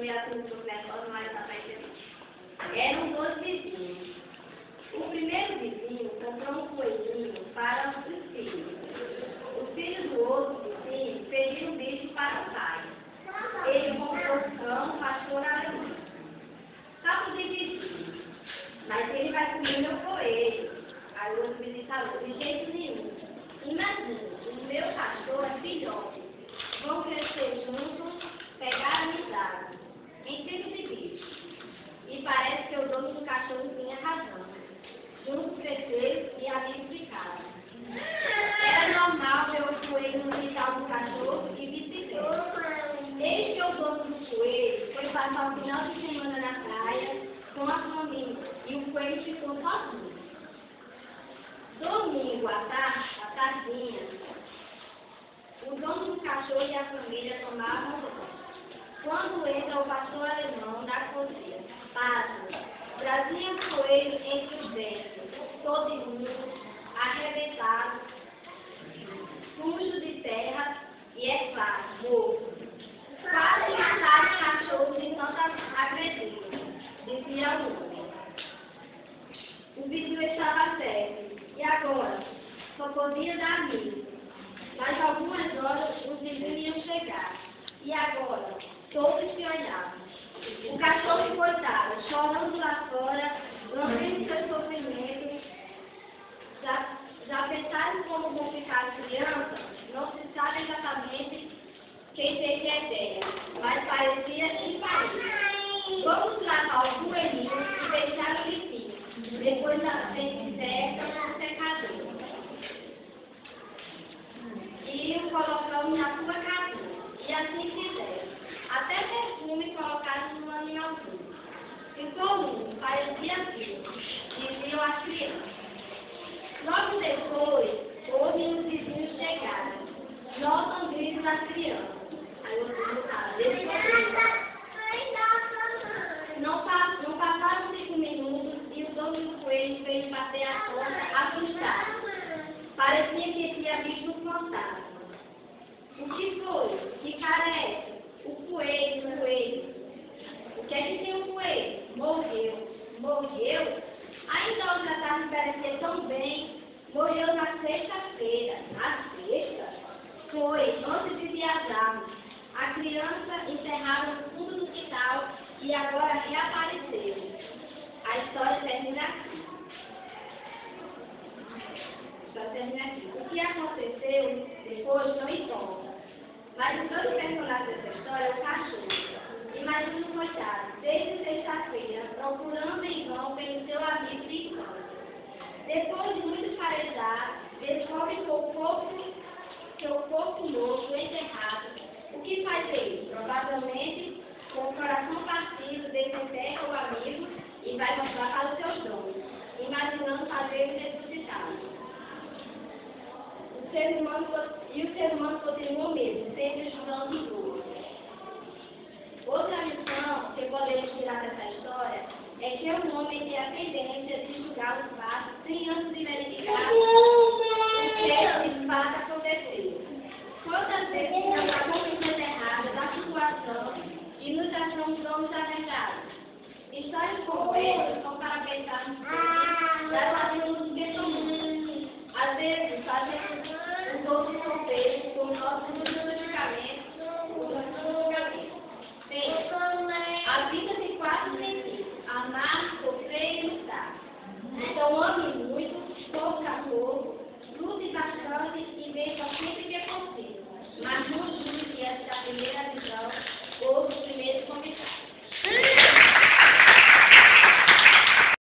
e assunto sobre a escola, mas papai disse. Eram 2 vizinhos. O primeiro vizinho comprou um coelhinho para os filhos. Os filhos do outro vizinho pediram o bicho para o pai. Ele comprou um cão, pastor alemão. Está tudo dividido. Mas ele vai comer meu coelho. Aí o outro vizinho falou, de jeito nenhum. Imagina, o meu cachorro é filhote. Vão crescer juntos, pegar amizade. Ensino de bicho. E parece que o dono do cachorro tinha razão. Juntos cresceram e amigos ficaram. Era normal ver o coelho no quintal do cachorro e vice-versa. Desde que o dono do coelho foi passar o final de semana na praia com a família e o coelho ficou sozinho. Domingo à tardinha, o dono do cachorro e a família tomavam banho. Quando entra o pastor alemão na cozinha, trazia o coelho entre os dentes, todo imundo, arrebentado, sujo de terra e, é claro, morto. Quase mataram o cachorro de tanto agredido, dizia o homem. O vizinho estava certo, e agora? Só podia dar medo. Mas algumas horas os vizinhos iam chegar, e agora? Todos se olhavam. O cachorro, coitado, chorando lá fora, lambendo seu sofrimento. Já pensaram como vão ficar as crianças? Não se sabe exatamente quem teve a ideia, mas parecia simpático. Vamos lavar o coelhinho e deixar limpinho. Depois a gente seca no secador. E o colocamos na sua casinha. E assim fizeram. Até perfume colocaram no animalzinho. Ficou lindo, parecia vivo, diziam as crianças. Logo depois, ouvem os vizinhos chegarem. Notam gritos das crianças. Aí o filho fala, não passaram 5 minutos e o dono do coelho veio bater a porta assustado. Parecia que tinha visto um fantasma. O que foi? Que cara é essa? O coelho. O que é que tem um coelho? Morreu? Ainda hoje à tarde parecia tão bem. Morreu na sexta-feira. Na sexta? Foi, antes de viajarmos. A criança enterrada no fundo do quintal e agora reapareceu. A história termina aqui. O que aconteceu depois não importa. Mas o grande personagem dessa história é o cachorro. Imagina o coitado, desde sexta-feira, procurando em vão pelo seu amigo de infância. Depois de muito farejar, descobre seu corpo morto, enterrado. O que faz ele? Provavelmente, com o coração partido, desenterra o amigo e vai mostrar para os seus donos, imaginando fazê-lo ressuscitar. O ser humano continua o mesmo.